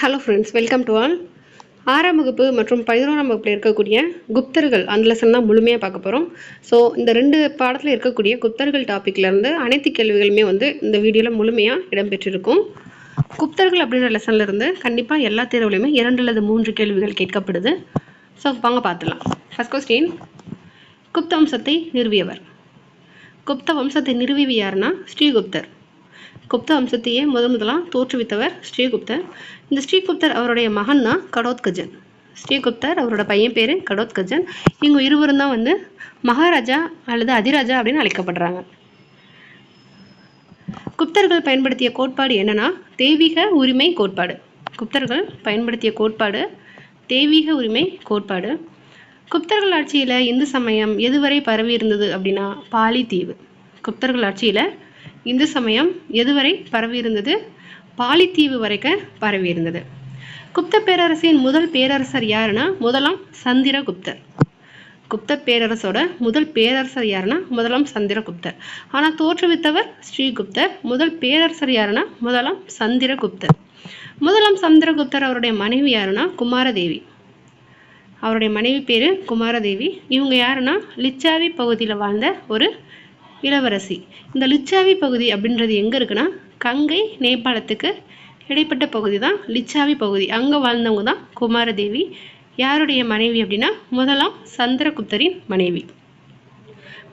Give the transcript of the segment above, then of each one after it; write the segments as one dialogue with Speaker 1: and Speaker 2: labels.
Speaker 1: Hello friends, welcome to all. 6ஆம் வகுப்பு மற்றும் 11ஆம் வகுப்பில் இருக்கக்கூடிய குப்தர்கள் அந்த லெசன் தான் முழுமையாக பார்க்க போகிறோம். ஸோ இந்த 2 பாடத்தில் இருக்கக்கூடிய குப்தர்கள் டாப்பிக்லேருந்து அனைத்து கேள்விகளுமே இந்த வீடியோவில் முழுமையாக இடம்பெற்றிருக்கும். குப்தர்கள் அப்படின்ற லெசன்லேருந்து கண்டிப்பாக எல்லா தேர்வுலையுமே 2 அல்லது 3 கேள்விகள் கேட்கப்படுது. ஸோ வாங்க பார்த்துலாம். ஃபர்ஸ்ட் கொஸ்டின், குப்த வம்சத்தை நிறுவியவர். குப்த வம்சத்தை நிறுவியவர் யாருன்னா ஸ்ரீகுப்தர். குப்த வம்சத்தையே முதலாக தோற்றுவித்தவர் ஸ்ரீகுப்தர். இந்த ஸ்ரீகுப்தர் அவருடைய மகன் தான் கடோத்கஜன். ஸ்ரீகுப்தர் அவரோட பையன் பேர் கடோத்கஜன். இவங்க இருவரும் தான் மகாராஜா அல்லது அதிராஜா அப்படின்னு அழைக்கப்படுறாங்க. குப்தர்கள் பயன்படுத்திய கோட்பாடு என்னன்னா தெய்வீக உரிமை கோட்பாடு. குப்தர்கள் பயன்படுத்திய கோட்பாடு தெய்வீக உரிமை கோட்பாடு. குப்தர்கள் ஆட்சியில் இந்து சமயம் எதுவரை பரவி இருந்தது அப்படின்னா பாலி தீவு. குப்தர்கள் ஆட்சியில் இந்து சமயம் எதுவரை பரவி இருந்தது? பாலித்தீவு வரைக்கும் பரவி இருந்தது. குப்த பேரரசின் முதல் பேரரசர் யாருன்னா முதலாம் சந்திரகுப்தர். குப்த பேரரசோட முதல் பேரரசர் யாருன்னா முதலாம் சந்திரகுப்தர். ஆனால் தோற்றுவித்தவர் ஸ்ரீகுப்தர். முதல் பேரரசர் யாருன்னா முதலாம் சந்திரகுப்தர். முதலாம் சந்திரகுப்தர் அவருடைய மனைவி யாருன்னா குமாரதேவி. அவருடைய மனைவி பேரு குமாரதேவி. இவங்க யாருன்னா லிச்சாவி பகுதியில் வாழ்ந்த ஒரு இளவரசி. இந்த லிச்சாவி பகுதி அப்படின்றது எங்கே இருக்குன்னா கங்கை நேபாளத்துக்கு இடைப்பட்ட பகுதி தான் லிச்சாவி பகுதி. அங்கே வாழ்ந்தவங்க தான் குமாரதேவி. யாருடைய மனைவி அப்படின்னா முதலாம் சந்திரகுப்தரின் மனைவி.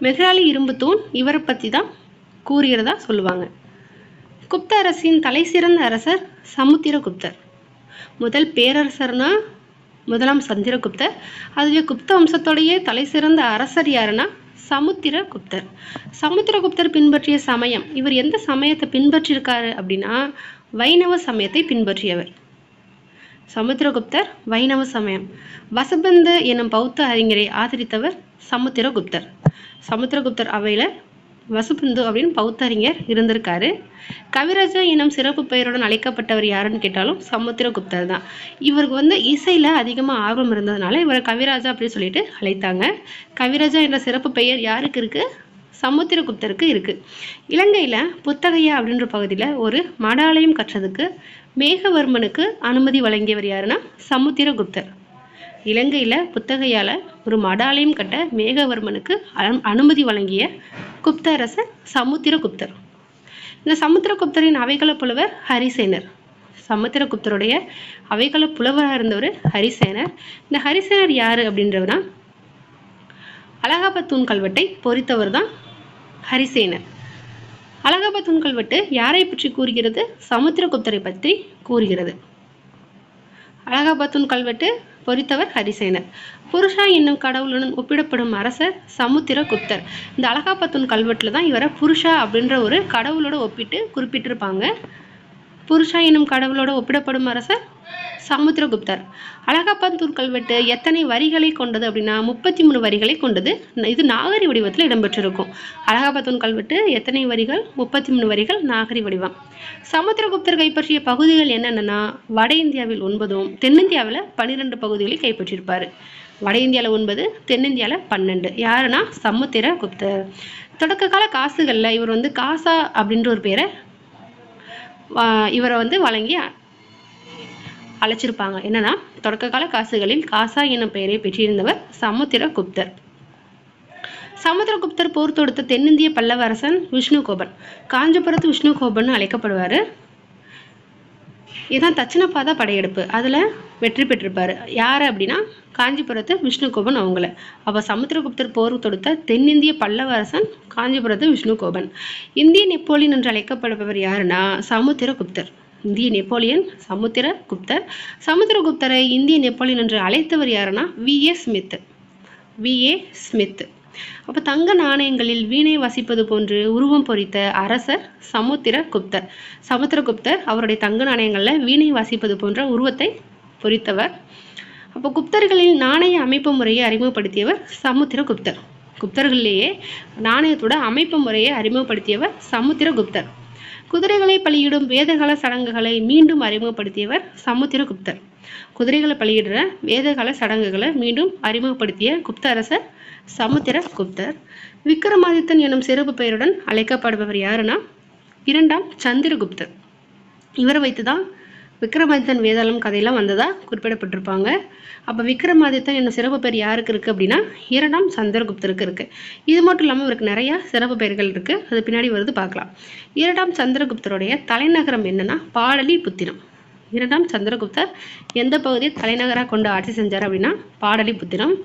Speaker 1: மெஹ்ராலி இரும்பு தூண் இவரை பற்றி தான் கூறுகிறதா சொல்லுவாங்க. குப்த அரசின் தலை சிறந்த அரசர் சமுத்திரகுப்தர். முதல் பேரரசர்னா முதலாம் சந்திரகுப்தர். அதுவே குப்த வம்சத்தோடைய தலை சிறந்த அரசர் யாருன்னா சமுத்திரகுப்தர். சமுத்திரகுப்தர் பின்பற்றிய சமயம், இவர் எந்த சமயத்தை பின்பற்றியிருக்காரு அப்படின்னா வைணவ சமயத்தை பின்பற்றியவர். சமுத்திரகுப்தர் வைணவ சமயம். வசபந்த எனும் பௌத்த அறிஞரை ஆதரித்தவர் சமுத்திரகுப்தர். சமுத்திரகுப்தர் அவையில் வசுபந்து அப்படின்னு பௌத்த அறிஞர் இருந்திருக்காரு. கவிராஜா எனும் சிறப்பு பெயருடன் அழைக்கப்பட்டவர் யாருன்னு கேட்டாலும் சமுத்திரகுப்தர் தான். இவருக்கு இசையில் அதிகமாக ஆர்வம் இருந்ததுனால இவரை கவிராஜா அப்படின்னு சொல்லிட்டு அழைத்தாங்க. கவிராஜா என்ற சிறப்பு பெயர் யாருக்கு இருக்கு? சமுத்திரகுப்தருக்கு இருக்கு. இலங்கையில் புத்தகையா அப்படின்ற பகுதியில் ஒரு மடாலயம் கற்றதுக்கு மேகவர்மனுக்கு அனுமதி வழங்கியவர் யாருன்னா சமுத்திரகுப்தர். இலங்கையில் புத்தகையால் ஒரு மடாலயம் கட்ட மேகவர்மனுக்கு அனுமதி வழங்கிய குப்த அரசர் சமுத்திரகுப்தர். இந்த சமுத்திரகுப்தரின் அவைகள புலவர் ஹரிசேனர். சமுத்திரகுப்தருடைய அவைகள புலவராக இருந்தவர் ஹரிசேனர். இந்த ஹரிசேனர் யாரு அப்படின்றவனா அலகாபாத் தூண் கல்வெட்டை பொறித்தவர் தான் ஹரிசேனர். அலகாபாத் தூண் கல்வெட்டு யாரை பற்றி கூறுகிறது? சமுத்திரகுப்தரை பற்றி கூறுகிறது. அலகாபாத் தூண் கல்வெட்டு பொறித்தவர் ஹரிசேனர். புருஷா என்னும் கடவுளுடன் ஒப்பிடப்படும் அரசர் சமுத்திரகுப்தர். இந்த அலகாபாத் தூண் கல்வெட்டில் தான் இவரை புருஷா அப்படின்ற ஒரு கடவுளோட ஒப்பிட்டு குறிப்பிட்டிருப்பாங்க. புருஷா என்னும் கடவுளோட ஒப்பிடப்படும் அரசர் சமுத்திரகுப்தர். அலகாபாத் தூண் கல்வெட்டு எத்தனை வரிகளை கொண்டது அப்படின்னா 33 வரிகளை கொண்டது. இது நாகரி வடிவத்தில் இடம்பெற்றிருக்கும். அலகாபாத் தூண் கல்வெட்டு எத்தனை வரிகள்? 33 வரிகள், நாகரி வடிவம். சமுத்திரகுப்தர் கைப்பற்றிய பகுதிகள் என்னென்னா வட இந்தியாவில் 9, தென்னிந்தியாவில் 12 பகுதிகளை கைப்பற்றியிருப்பார். வட இந்தியாவில் 9, தென்னிந்தியாவில் 12. யாருன்னா சமுத்திரகுப்தர். தொடக்க கால காசுகளில் இவர் காசா அப்படின்ற ஒரு பேரை இவரை வழங்கி அழைச்சிருப்பாங்க. என்னன்னா தொடக்க கால காசுகளில் காசா எனும் பெயரை பெற்றிருந்தவர் சமுத்திரகுப்தர். சமுத்திரகுப்தர் போர் தொடுத்த தென்னிந்திய பல்லவ அரசன் விஷ்ணுகோபன். காஞ்சிபுரத்து விஷ்ணுகோபன் அழைக்கப்படுவார். இதுதான் தட்சிணபாத படையெடுப்பு, அதில் வெற்றி பெற்றிருப்பார். யார் அப்படின்னா காஞ்சிபுரத்து விஷ்ணுகோபன் அவங்கள. அப்போ சமுத்திரகுப்தர் போர் தொடுத்த தென்னிந்திய பல்லவ அரசன் காஞ்சிபுரத்து விஷ்ணுகோபன். இந்திய நெப்போலியன் என்று அழைக்கப்படுபவர் யாருன்னா சமுத்திரகுப்தர். இந்திய நெப்போலியன் சமுத்திரகுப்தர். சமுத்திரகுப்தரை இந்திய நெப்போலியன் என்று அழைத்தவர் யாருன்னா V.A. ஸ்மித். அப்போ தங்க நாணயங்களில் வீணை வாசிப்பது போன்று உருவம் பொறித்த அரசர் சமுத்திரகுப்தர். சமுத்திரகுப்தர் அவருடைய தங்க நாணயங்களில் வீணை வாசிப்பது போன்ற உருவத்தை பொறித்தவர். அப்போ குப்தர்களில் நாணய அமைப்பு முறையை அறிமுகப்படுத்தியவர் சமுத்திரகுப்தர். குப்தர்களிலேயே நாணயத்தோட அமைப்பு முறையை அறிமுகப்படுத்தியவர் சமுத்திரகுப்தர். குதிரைகளை பலியிடும் வேதகால சடங்குகளை மீண்டும் அறிமுகப்படுத்தியவர் சமுத்திரகுப்தர். குதிரைகளை பலியிடுற வேதகால சடங்குகளை மீண்டும் அறிமுகப்படுத்திய குப்த அரசர் சமுத்திரகுப்தர். விக்ரமாதித்தன் எனும் சிறப்பு பெயருடன் அழைக்கப்படுபவர் யாருன்னா 2ஆம் சந்திரகுப்தர். இவரை வைத்துதான் விக்ரமாதித்தன் வேதாளம் கதையெல்லாம் வந்ததாக குறிப்பிடப்பட்டிருப்பாங்க. அப்போ விக்ரமாதித்தன் என்ன சிறப்பு பெயர் யாருக்கு இருக்குது அப்படின்னா இரண்டாம் சந்திரகுப்தருக்கு இருக்குது. இது மட்டும் இல்லாமல் இவருக்கு நிறையா சிறப்பு பெயர்கள் இருக்குது, அது பின்னாடி வருது பார்க்கலாம். இரண்டாம் சந்திரகுப்தருடைய தலைநகரம் என்னன்னா பாடலிபுத்திரம். இரண்டாம் சந்திரகுப்தர் எந்த பகுதியை தலைநகராக கொண்டு ஆட்சி செஞ்சார் அப்படின்னா பாடலிபுத்திரம்.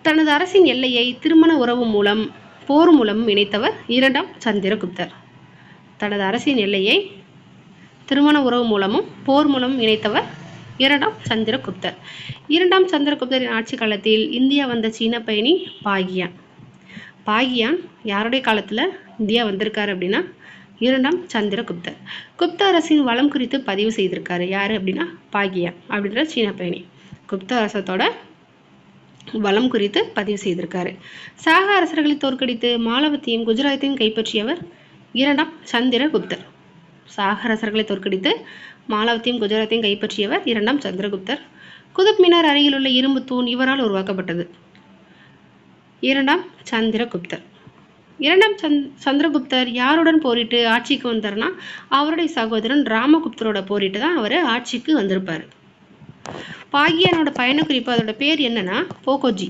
Speaker 1: தனது அரசின் எல்லையை திருமண உறவு மூலம் போர் மூலம் இணைத்தவர் இரண்டாம் சந்திரகுப்தர். தனது அரசின் எல்லையை திருமண உறவு மூலமும் போர் மூலமும் இணைத்தவர் இரண்டாம் சந்திரகுப்தர். இரண்டாம் சந்திரகுப்தரின் ஆட்சி காலத்தில் இந்தியா வந்த சீன பயணி பாகியான். பாகியான் யாருடைய காலத்தில் இந்தியா வந்திருக்காரு அப்படின்னா இரண்டாம் சந்திரகுப்தர். குப்த அரசின் வளம் குறித்து பதிவு செய்திருக்காரு யாரு அப்படின்னா பாகியான் அப்படின்ற சீன பயணி குப்த அரசத்தோட வளம் குறித்து பதிவு செய்திருக்காரு. சாக அரசர்களை தோற்கடித்து மாலவத்தையும் குஜராத்தையும் கைப்பற்றியவர் இரண்டாம் சந்திரகுப்தர். சாக அரசர்களை தோற்கடித்து மாலவத்தையும் குஜராத்தையும் கைப்பற்றியவர் இரண்டாம் சந்திரகுப்தர். குதுப் மினார் அருகில் உள்ள இரும்பு தூண் இவரால் உருவாக்கப்பட்டது. இரண்டாம் சந்திரகுப்தர். இரண்டாம் சந்திரகுப்தர் யாருடன் போரிட்டு ஆட்சிக்கு வந்தார்னா அவருடைய சகோதரன் ராமகுப்தரோட போரிட்டு தான் அவர் ஆட்சிக்கு வந்திருப்பார். பாகியானோட பயணக்குறிப்பு அதோட பேர் என்னன்னா போகோஜி.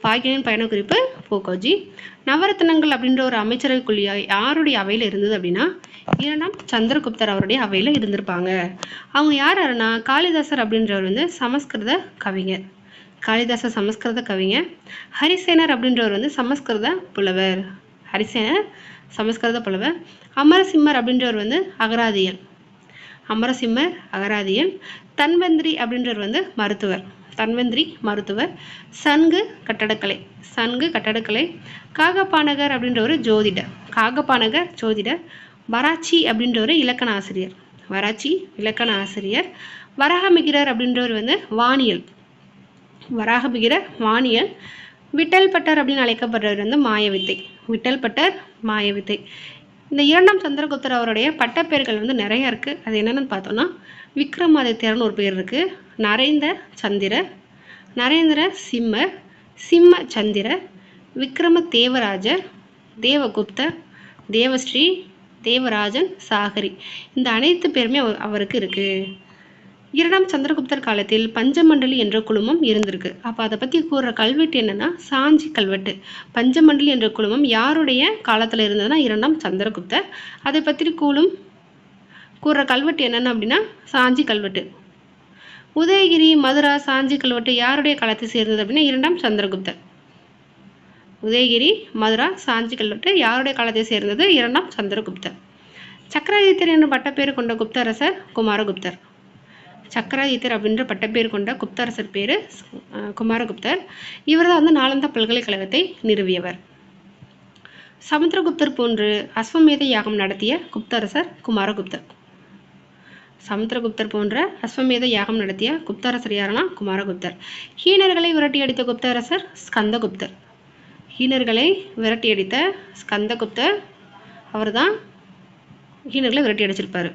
Speaker 1: பாகியானின் பயணக்குறிப்பு போகோஜி. நவரத்னங்கள் அப்படின்ற ஒரு அமைச்சரவை குழு யாருடைய அவையில் இருந்தது அப்படின்னா இரண்டாம் சந்திரகுப்தர் அவருடைய அவையில் இருந்திருப்பாங்க. அவங்க யாருன்னா காளிதாசர் அப்படின்றவர் வந்து சமஸ்கிருத கவிஞர். காளிதாசர் சமஸ்கிருத கவிஞர். ஹரிசேனர் அப்படின்றவர் வந்து சமஸ்கிருத புலவர். ஹரிசேனர் சமஸ்கிருத புலவர். அமரசிம்மர் அப்படின்றவர் வந்து அகராதியல். அமரசிம்மர் அகராதியல். தன்வந்திரி அப்படின்றவர் வந்து மருத்துவர். தன்வந்திரி மருத்துவர். சங்கு கட்டடக்கலை. சங்கு கட்டடக்கலை. காகபானகர் அப்படின்றவர் ஜோதிடர். காகபானகர் ஜோதிடர். வராச்சி அப்படின்றவர் இலக்கண ஆசிரியர். வராச்சி இலக்கண ஆசிரியர். வராகமிகிரர் அப்படின்றவர் வந்து வானியல். வராகமிகிரர் வானியல். விட்டல் பட்டர் அப்படின்னு அழைக்கப்படுறவர் வந்து மாயவித்தை. விட்டல் பட்டர் மாயவித்தை. இந்த இரண்டாம் சந்திரகுப்தர் அவருடைய பட்டப்பெயர்கள் வந்து நிறைய இருக்குது. அது என்னென்னு பார்த்தோம்னா விக்ரமாதித்யர்னு ஒரு பேர் இருக்குது. நரேந்திர சந்திரர், நரேந்திர சிம்மர், சிம்ம சந்திரர், விக்ரம தேவராஜர், தேவகுப்தர், தேவஸ்ரீ, தேவராஜன், சாகரி. இந்த அனைத்து பேருமே அவருக்கு இருக்குது. இரண்டாம் சந்திரகுப்தர் காலத்தில் பஞ்சமண்டலி என்ற குழுமம் இருந்திருக்கு. அப்போ அதை பற்றி கூறுற கல்வெட்டு என்னன்னா சாஞ்சி கல்வெட்டு. பஞ்சமண்டலி என்ற குழுமம் யாருடைய காலத்தில் இருந்ததுன்னா இரண்டாம் சந்திரகுப்தர். அதை பற்றி கூறுற கல்வெட்டு என்னென்ன அப்படின்னா சாஞ்சி கல்வெட்டு. உதயகிரி, மதுரா, சாஞ்சி கல்வெட்டு யாருடைய காலத்தை சேர்ந்தது அப்படின்னா இரண்டாம் சந்திரகுப்தர். உதயகிரி, மதுரா, சாஞ்சி கல்வெட்டு யாருடைய காலத்தை சேர்ந்தது இரண்டாம் சந்திரகுப்தர். சக்கராதித்யர் என்ற பட்டப்பேர் கொண்ட குப்த அரசர் குமாரகுப்தர். சக்கராதித்யர் அப்படின்ற பட்டப்பேர் கொண்ட குப்த அரசர் பேர் குமாரகுப்தர். இவர் தான் வந்து நாலந்தா பல்கலைக்கழகத்தை நிறுவியவர். சமுத்திரகுப்தர் போன்று அஸ்வமேத யாகம் நடத்திய குப்த அரசர் குமாரகுப்தர். சமுத்திரகுப்தர் போன்ற அஸ்வமேத யாகம் நடத்திய குப்த அரசர் யாருன்னா குமாரகுப்தர். ஹீனர்களை விரட்டி அடித்த குப்த அரசர் ஸ்கந்தகுப்தர். ஹீனர்களை விரட்டி அடித்த ஸ்கந்தகுப்தர் அவர் தான் ஹீனர்களை விரட்டி அடிச்சிருப்பாரு.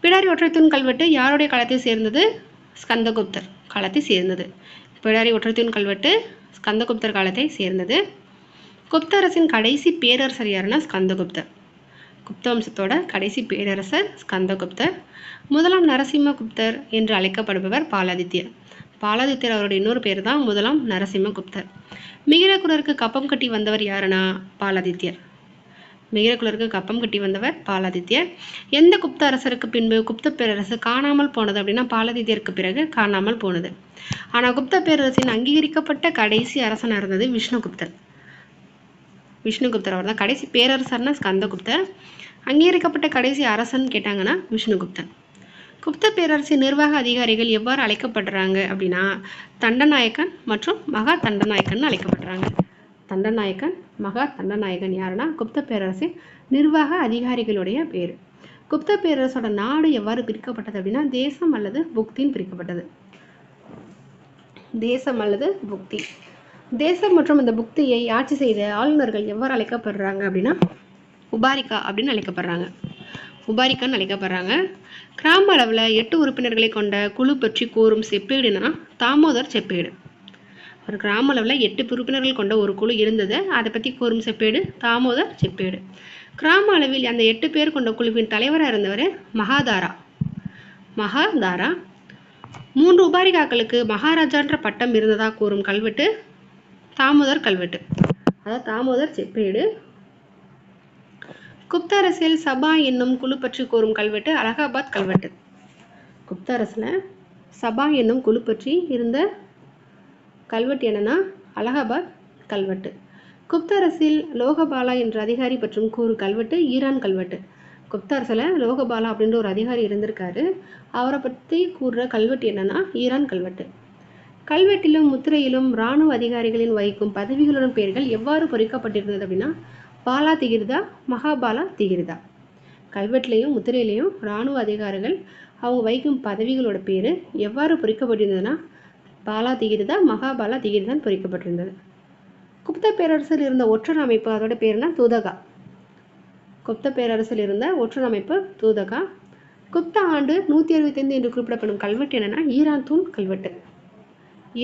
Speaker 1: பிடாரி ஒற்றைத்தூண் கல்வெட்டு யாருடைய காலத்தை சேர்ந்தது? ஸ்கந்தகுப்தர் காலத்தை சேர்ந்தது. பிடாரி ஒற்றைத்தூண் கல்வெட்டு ஸ்கந்தகுப்தர் காலத்தை சேர்ந்தது. குப்த அரசின் கடைசி பேரரசர் யாருன்னா ஸ்கந்தகுப்தர். குப்த வம்சத்தோட கடைசி பேரரசர் ஸ்கந்தகுப்தர். முதலாம் நரசிம்மகுப்தர் என்று அழைக்கப்படுபவர் பாலாதித்யர். பாலாதித்யர் அவருடைய இன்னொரு பேர் தான் முதலாம் நரசிம்மகுப்தர். மிகிரகுலருக்கு கப்பம் கட்டி வந்தவர் யாருன்னா பாலாதித்யர். மிகிரகுலருக்கு கப்பம் கட்டி வந்தவர் பாலாதித்யர். எந்த குப்த அரசருக்கு பின்பு குப்த பேரரசு காணாமல் போனது அப்படின்னா பாலாதித்யருக்கு பிறகு காணாமல் போனது. ஆனால் குப்த பேரரசின் அங்கீகரிக்கப்பட்ட கடைசி அரசனாக இருந்தது விஷ்ணுகுப்தர். விஷ்ணுகுப்தர் அவர் தான் கடைசி பேரரசர்னா ஸ்கந்தகுப்தர். அங்கீகரிக்கப்பட்ட கடைசி அரசன் கேட்டாங்கன்னா விஷ்ணுகுப்தர். குப்த பேரரசின் நிர்வாக அதிகாரிகள் எவ்வாறு அழைக்கப்படுறாங்க அப்படின்னா தண்டநாயக்கன் மற்றும் மகா தண்டநாயக்கன் அழைக்கப்படுறாங்க. தண்டநாயக்கன், மகா தண்டநாயகன் யாருன்னா குப்த பேரரசின் நிர்வாக அதிகாரிகளுடைய பேர். குப்த பேரரசோட நாடு எவ்வாறு பிரிக்கப்பட்டது அப்படின்னா தேசம் அல்லது புக்தின்னு பிரிக்கப்பட்டது. தேசம் அல்லது புக்தி. தேசம் மற்றும் இந்த புக்தியை ஆட்சி செய்த ஆளுநர்கள் எவ்வாறு அழைக்கப்படுறாங்க அப்படின்னா உபாரிகா அப்படின்னு அழைக்கப்படுறாங்க. உபாரிக்கான்னு அழைக்கப்படுறாங்க. கிராம அளவில் 8 உறுப்பினர்களை கொண்ட குழு பற்றி கூறும் செப்பேடுனா தாமோதர் செப்பேடு. ஒரு கிராம அளவில் 8 உறுப்பினர்கள் கொண்ட ஒரு குழு இருந்தது. அதை பற்றி கூறும் செப்பேடு தாமோதர் செப்பேடு. கிராம அளவில் அந்த 8 பேர் கொண்ட குழுவின் தலைவராக இருந்தவர் மகாதாரா. மகாதாரா. 3 உபாரிகாக்களுக்கு மகாராஜான்ற பட்டம் இருந்ததா கூறும் கல்வெட்டு தாமோதர் கல்வெட்டு, அதாவது தாமோதர் செப்பேடு. குப்த அரசில் சபா என்னும் குழு பற்றி கூறும் கல்வெட்டு அலகாபாத் கல்வெட்டு. குப்த அரசில் சபா என்னும் குழு பற்றி இருந்த கல்வெட்டு என்னன்னா அலகாபாத் கல்வெட்டு. குப்த அரசில் லோகபாலா என்ற அதிகாரி பற்றும் கூறு கல்வெட்டு ஈரான் கல்வெட்டு. குப்த அரசில் லோகபாலா அப்படின்ற ஒரு அதிகாரி இருந்திருக்காரு. அவரை பற்றி கூறுற கல்வெட்டு என்னன்னா ஈரான் கல்வெட்டு. கல்வெட்டிலும் முத்திரையிலும் இராணுவ அதிகாரிகளின் வகிக்கும் பதவிகளுடன் பெயர்கள் எவ்வாறு பொறிக்கப்பட்டிருந்தது அப்படின்னா பாலா திகிர்தா, மகாபாலா திகிர்தா. கல்வெட்டுலையும் முத்திரையிலையும் இராணுவ அதிகாரிகள் அவங்க வகிக்கும் பதவிகளோட பேர் எவ்வாறு பொறிக்கப்பட்டிருந்ததுன்னா பாலா திகிர்தா, மகாபாலா திகிர்தான் பொறிக்கப்பட்டிருந்தது. குப்த பேரரசில் இருந்த ஒற்றர் அமைப்பு அதோட பேருனா தூதகா. குப்த பேரரசில் இருந்த ஒற்றர் அமைப்பு தூதகா. குப்த ஆண்டு 165 என்று குறிப்பிடப்படும் கல்வெட்டு என்னன்னா ஈரான் தூண் கல்வெட்டு.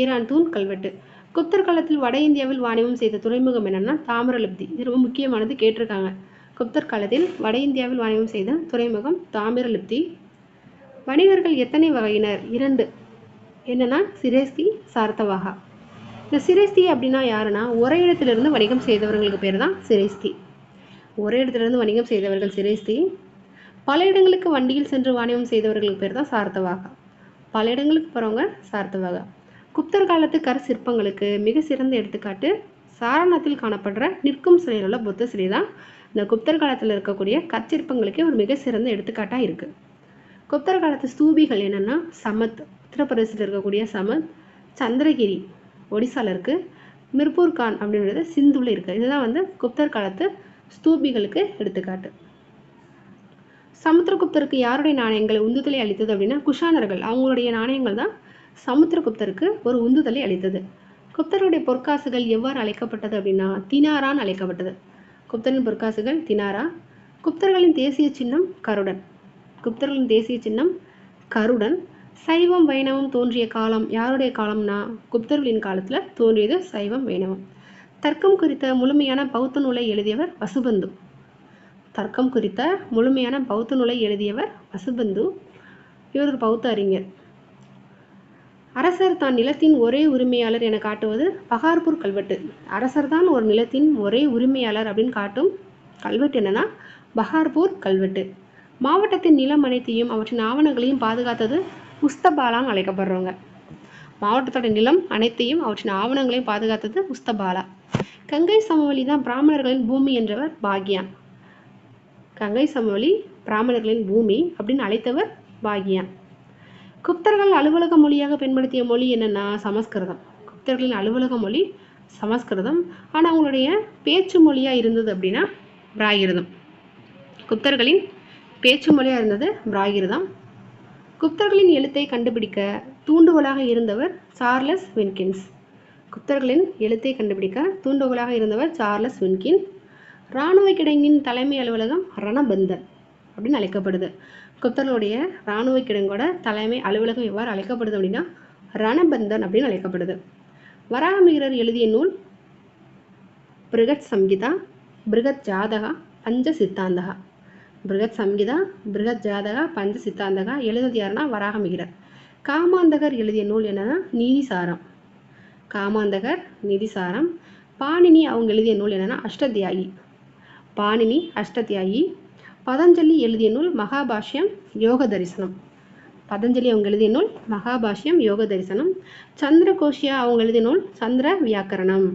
Speaker 1: ஈரான் தூண் கல்வெட்டு. குப்தர் காலத்தில் வட இந்தியாவில் வாணிபம் செய்த துறைமுகம் என்னன்னா தாமிரலிப்தி. இது ரொம்ப முக்கியமானது, கேட்டிருக்காங்க. குப்தர் காலத்தில் வட இந்தியாவில் வாணிபம் செய்த துறைமுகம் தாமிரலிப்தி. வணிகர்கள் எத்தனை வகையினர்? 2. என்னன்னா சிரேஸ்தி, சார்த்தவாகா. இந்த சிரேஸ்தி அப்படின்னா யாருன்னா ஒரே இடத்திலிருந்து வணிகம் செய்தவர்களுக்கு பேர் தான் சிரேஸ்தி. ஒரே இடத்திலிருந்து வணிகம் செய்தவர்கள் சிரேஸ்தி. பல இடங்களுக்கு வண்டியில் சென்று வாணிபம் செய்தவர்களுக்கு பேர் தான் சார்த்தவாகா. பல இடங்களுக்கு போகிறவங்க சார்த்தவாகா. குப்தர் காலத்து கர் சிற்பங்களுக்கு மிக சிறந்த எடுத்துக்காட்டு சாரநாத்தில் காணப்படுற நிற்கும் சிலையில் உள்ள புத்த சிலை தான் இந்த குப்தர் காலத்தில் இருக்கக்கூடிய கற்சிற்பங்களுக்கே ஒரு மிக சிறந்த எடுத்துக்காட்டாக இருக்குது. குப்தர் காலத்து ஸ்தூபிகள் என்னென்னா சமத், உத்தரப்பிரதேசத்தில் இருக்கக்கூடிய சமத், சந்திரகிரி ஒடிசாவில் இருக்குது, மிர்பூர் கான் அப்படின்றது சிந்துவில் இருக்குது. இதுதான் குப்தர் காலத்து ஸ்தூபிகளுக்கு எடுத்துக்காட்டு. சமுத்திரகுப்தருக்கு யாருடைய நாணயங்கள் உந்துதலை அளித்தது அப்படின்னா குஷானர்கள். அவங்களுடைய நாணயங்கள் தான் சமுத்திரகுப்தருக்கு ஒரு உந்துதலை அளித்தது. குப்தருடைய பொற்காசுகள் எவ்வாறு அழைக்கப்பட்டது அப்படின்னா தினாரான்னு அழைக்கப்பட்டது. குப்தரின் பொற்காசுகள் தினாரா. குப்தர்களின் தேசிய சின்னம் கருடன். குப்தர்களின் தேசிய சின்னம் கருடன். சைவம் வைணவம் தோன்றிய காலம் யாருடைய காலம்னா குப்தர்களின் காலத்தில் தோன்றியது சைவம் வைணவம். தர்க்கம் குறித்த முழுமையான பௌத்த நூலை எழுதியவர் வசுபந்து. தர்க்கம் குறித்த முழுமையான பௌத்த நூலை எழுதியவர் வசுபந்து. இவர் ஒரு பௌத்த அறிஞர். அரசர் தான் நிலத்தின் ஒரே உரிமையாளர் என காட்டுவது பகார்பூர் கல்வெட்டு. அரசர் தான் ஒரு நிலத்தின் ஒரே உரிமையாளர் அப்படின்னு காட்டும் கல்வெட்டு என்னன்னா பகார்பூர் கல்வெட்டு. மாவட்டத்தின் நிலம் அனைத்தையும் அவற்றின் ஆவணங்களையும் பாதுகாத்தது உஸ்தபாலான்னு அழைக்கப்படுறவங்க. மாவட்டத்தோட நிலம் அனைத்தையும் அவற்றின் ஆவணங்களையும் பாதுகாத்தது உஸ்தபாலா. கங்கை சமவெளி தான் பிராமணர்களின் பூமி என்றவர் பாக்யான். கங்கை சமவெளி பிராமணர்களின் பூமி அப்படின்னு அழைத்தவர் பாக்யான். குப்தர்கள் அலுவலக மொழியாக பயன்படுத்திய மொழி என்னன்னா சமஸ்கிருதம். குப்தர்களின் அலுவலக மொழி சமஸ்கிருதம். ஆனால் அவங்களுடைய பேச்சு மொழியாக இருந்தது அப்படின்னா பிராகிருதம். குப்தர்களின் பேச்சு மொழியாக இருந்தது பிராகிருதம். குப்தர்களின் எழுத்தை கண்டுபிடிக்க தூண்டுகோலாக இருந்தவர் சார்லஸ் வின்கின்ஸ். குப்தர்களின் எழுத்தை கண்டுபிடிக்க தூண்டுகோலாக இருந்தவர் சார்லஸ் வின்கின். இராணுவ கிடங்கின் தலைமை அலுவலகம் ரணபந்தன் அப்படின்னு அழைக்கப்படுது. குப்தர்களுடைய இராணுவ கிடங்கோட தலைமை அலுவலகம் எவ்வாறு அழைக்கப்படுது அப்படின்னா ரணபந்தன் அப்படின்னு அழைக்கப்படுது. வராகமிகிரர் எழுதிய நூல் பிருகத் சம்ஹிதா, பிருகத் ஜாதகா, பஞ்ச சித்தாந்தகா. பிருகத் சம்ஹிதா, பிருகத் ஜாதகா, பஞ்ச சித்தாந்தகா எழுதியது யாருன்னா வராகமிகிரர். காமாந்தகர் எழுதிய நூல் என்னன்னா நீதிசாரம். காமாந்தகர் நீதிசாரம். பாணினி அவங்க எழுதிய நூல் என்னன்னா அஷ்டத்தியாயி. பாணினி அஷ்டத்தியாயி. பதஞ்சலி எழுதிய நூல் மகாபாஷ்யம் யோக தரிசனம். பதஞ்சலி அவங்க எழுதிய நூல் மகாபாஷ்யம் யோக தரிசனம். சந்திரகோஷியா அவங்க எழுதிய நூல் சந்திர வியாக்கரணம்.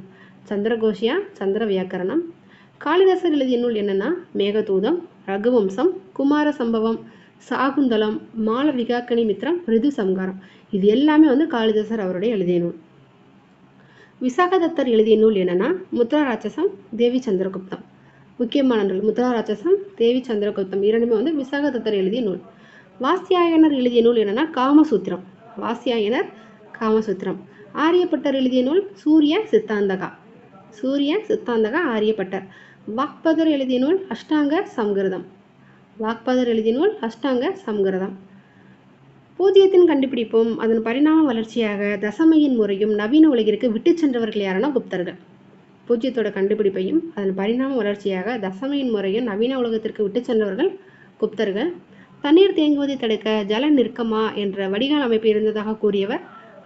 Speaker 1: சந்திரகோஷியா சந்திர வியாக்கரணம். காளிதாசர் எழுதிய நூல் என்னன்னா மேகதூதம், ரகுவம்சம், குமார சம்பவம், சாகுந்தலம், மாளவிகா, கனிமித்ரம், ரிது சம்காரம். இது எல்லாமே காளிதாசர் அவருடைய எழுதிய நூல். விசாகதத்தர் எழுதிய நூல் என்னன்னா முத்ரா ராட்சசம், தேவி சந்திரகுப்தம். முக்கியமான நூல் முத்ரா ராட்சசம், தேவி சந்திரகுப்தம் இரண்டுமே விசாகதத்தர் எழுதிய நூல். வாஸ்தியாயனர் எழுதிய நூல் என்னன்னா காமசூத்திரம். வாஸ்தியாயனர் காமசூத்திரம். ஆரியப்பட்டர் எழுதிய நூல் சூரிய சித்தாந்தகா. சூரிய சித்தாந்தகா ஆரியப்பட்டர். வாக்பதர் எழுதிய நூல் அஷ்டாங்க சம்கிருதம். வாக்பதர் எழுதிய நூல் அஷ்டாங்க சம்கிருதம். பூஜ்ஜியத்தின் கண்டுபிடிப்பும் அதன் பரிணாம வளர்ச்சியாக தசமையின் முறையும் நவீன உலகிற்கு விட்டு சென்றவர்கள் யாருன்னா குப்தர்கள். பூஜ்ஜியத்தோட கண்டுபிடிப்பையும் அதன் பரிணாம வளர்ச்சியாக தசமையின் முறையும் நவீன உலகத்திற்கு விட்டு சென்றவர்கள் குப்தர்கள். தண்ணீர் தேங்குவதை தடுக்க ஜல நிற்கமா என்ற வடிகால் அமைப்பு இருந்ததாக கூறியவர்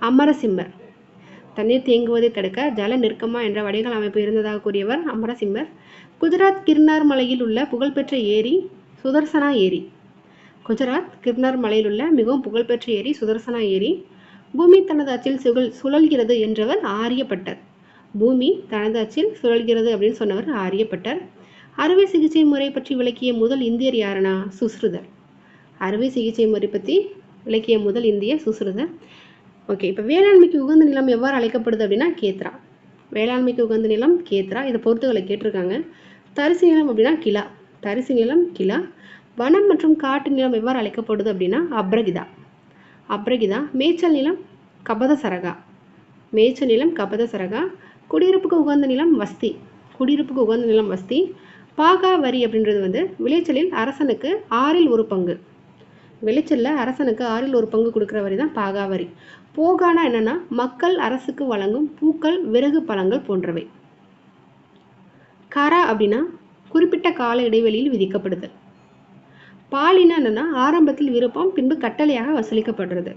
Speaker 1: அமரசிம்மர். தண்ணீர் தேங்குவதை தடுக்க ஜல நிற்கமா என்ற வடிகால் அமைப்பு இருந்ததாக கூறியவர் அமரசிம்மர். குஜராத் கிர்னார் மலையில் உள்ள புகழ்பெற்ற ஏரி சுதர்சனா ஏரி. குஜராத் கிர்னார் மலையில் உள்ள மிகவும் புகழ்பெற்ற ஏரி சுதர்சனா ஏரி. பூமி தனது அச்சில் சுழல்கிறது என்றவர் ஆரியப்பட்டர். பூமி தனது அச்சில் சுழல்கிறது அப்படின்னு சொன்னவர் ஆரியப்பட்டர். அறுவை சிகிச்சை முறை பற்றி விளக்கிய முதல் இந்தியர் யாருன்னா சுஸ்ருதர். அறுவை சிகிச்சை முறை பற்றி விளக்கிய முதல் இந்தியர் சுஸ்ருதர். ஓகே, இப்போ வேளாண்மைக்கு உகந்த நிலம் எவ்வாறு அழைக்கப்படுது அப்படின்னா கேத்ரா. வேளாண்மைக்கு உகந்த நிலம் கேத்ரா. இதை பொறுத்துகளை கேட்டிருக்காங்க. தரிசு நிலம் அப்படின்னா கிலா. தரிசு நிலம் கிலா. வனம் மற்றும் காட்டு நிலம் எவ்வாறு அழைக்கப்படுது அப்படின்னா அப்ரகிதா. அப்ரகிதா. மேய்ச்சல் நிலம் கபதசரகா. மேய்ச்சல் நிலம் கபதசரகா. குடியிருப்புக்கு உகந்த நிலம் வஸ்தி. குடியிருப்புக்கு உகந்த நிலம் வஸ்தி. பாகா வரி அப்படின்றது விளைச்சலில் அரசனுக்கு 1/6. விளைச்சலில் அரசனுக்கு 1/6 கொடுக்குற வரி தான் பாகா வரி. போகானா என்னன்னா மக்கள் அரசுக்கு வழங்கும் பூக்கள், விறகு, பழங்கள் போன்றவை. காரா அப்படின்னா குறிப்பிட்ட கால இடைவெளியில் விதிக்கப்படுதல். பாலினா என்னன்னா ஆரம்பத்தில் விருப்பம், பின்பு கட்டளையாக வசூலிக்கப்படுறது.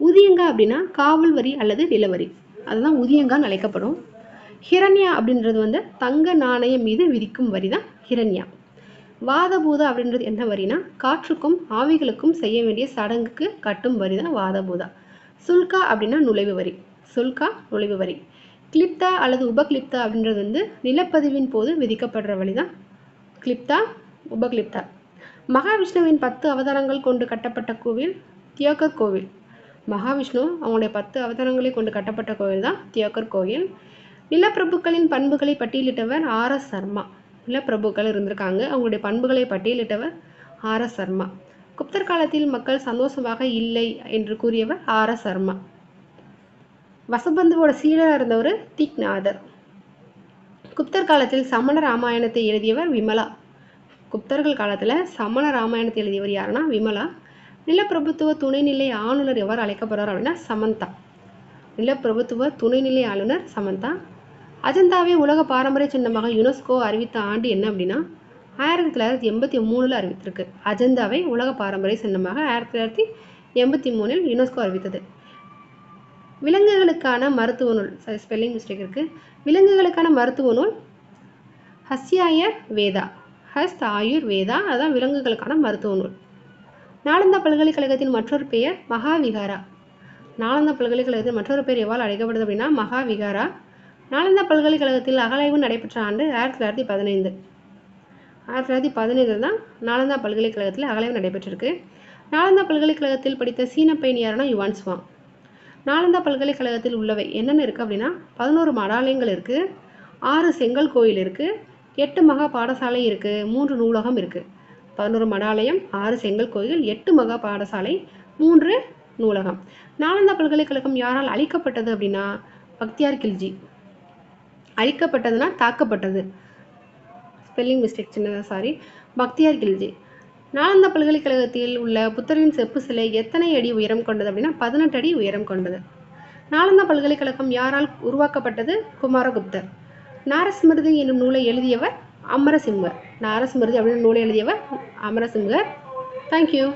Speaker 1: உதியங்கா அப்படின்னா காவல் வரி அல்லது நிலவரி. அதுதான் உதியங்கான்னு அழைக்கப்படும். ஹிரண்யா அப்படின்றது தங்க நாணயம் மீது விதிக்கும் வரி தான் ஹிரண்யா. வாதபூதா அப்படின்றது என்ன வரினா காற்றுக்கும் ஆவிகளுக்கும் செய்ய வேண்டிய சடங்குக்கு கட்டும் வரி தான் வாதபூதா. சுல்கா அப்படின்னா நுழைவு வரி. சுல்கா நுழைவு வரி. கிளிப்தா அல்லது உபகிளிப்தா அப்படின்றது நிலப்பதிவின் போது விதிக்கப்படுற வழி தான் கிளிப்தா, உபகிளிப்தா. மகாவிஷ்ணுவின் 10 அவதாரங்கள் கொண்டு கட்டப்பட்ட கோவில் தியோகர் கோவில். மகாவிஷ்ணு அவங்களுடைய 10 அவதாரங்களை கொண்டு கட்டப்பட்ட கோவில் தான் தியோகர் கோவில். நிலப்பிரபுக்களின் பண்புகளை பட்டியலிட்டவர் RS சர்மா. நிலப்பிரபுக்கள் இருந்திருக்காங்க, அவங்களுடைய பண்புகளை பட்டியலிட்டவர் RS சர்மா. குப்தர் காலத்தில் மக்கள் சந்தோஷமாக இல்லை என்று கூறியவர் RS சர்மா. வசபந்துவோட சீடராக இருந்தவர் திக்நாதர். குப்தர் காலத்தில் சமண ராமாயணத்தை எழுதியவர் விமலா. குப்தர்கள் காலத்தில் சமண ராமாயணத்தை எழுதியவர் யாருன்னா விமலா. நிலப்பிரபுத்துவ துணைநிலை ஆளுநர் எவ்வாறு அழைக்கப்படுறார் அப்படின்னா சமந்தா. நிலப்பிரபுத்துவ துணைநிலை ஆளுநர் சமந்தா. அஜந்தாவை உலக பாரம்பரிய சின்னமாக யுனெஸ்கோ அறிவித்த ஆண்டு என்ன அப்படின்னா 1983 அறிவித்திருக்கு. அஜந்தாவை உலக பாரம்பரிய சின்னமாக 1983 யுனெஸ்கோ அறிவித்தது. விலங்குகளுக்கான மருத்துவ நூல், ஸ்பெல்லிங் மிஸ்டேக் இருக்கு. விலங்குகளுக்கான மருத்துவ நூல் ஹஸ்யாயர் வேதா. ஹஸ்த் ஆயுர் வேதா, அதுதான் விலங்குகளுக்கான மருத்துவ நூல். நாலந்தா பல்கலைக்கழகத்தின் மற்றொரு பெயர் மகாவிகாரா. நாலந்தா பல்கலைக்கழகத்தின் மற்றொரு பெயர் எவ்வாறு அழைக்கப்படுது அப்படின்னா மகாவிகாரா. நாலந்தா பல்கலைக்கழகத்தில் அகழாய்வு நடைபெற்ற ஆண்டு 1915. 1915 தான் நாலந்தா பல்கலைக்கழகத்தில் அகழாய்வு நடைபெற்றிருக்கு. நாலந்தா பல்கலைக்கழகத்தில் படித்த சீன பையன் யாருன்னா யுவான் சுவாங். நாலந்தா பல்கலைக்கழகத்தில் உள்ளவை என்னென்ன இருக்குது அப்படின்னா 11 மடாலயங்கள் இருக்குது, 6 செங்கல் கோயில் இருக்குது, 8 மகா பாடசாலை இருக்குது, 3 நூலகம் இருக்குது. 11 மடாலயம், 6 செங்கல் கோயில், 8 மகா பாடசாலை, 3 நூலகம். நாலந்தா பல்கலைக்கழகம் யாரால் அழிக்கப்பட்டது அப்படின்னா பக்தியார் கில்ஜி. அழிக்கப்பட்டதுன்னா தாக்கப்பட்டது. ஸ்பெல்லிங் மிஸ்டேக் சின்னதாக, சாரி. பக்தியார் கில்ஜி. நாலந்தா பல்கலைக்கழகத்தில் உள்ள புத்தரின் செப்பு சிலை எத்தனை அடி உயரம் கொண்டது அப்படின்னா 18 அடி உயரம் கொண்டது. நாலந்தா பல்கலைக்கழகம் யாரால் உருவாக்கப்பட்டது? குமாரகுப்தர். நாரஸ்மிருதி என்னும் நூலை எழுதியவர் அமரசிம்மர். நாரஸ்மிருதி அப்படின்னு நூலை எழுதியவர் அமரசிம்மர். தேங்க்யூ.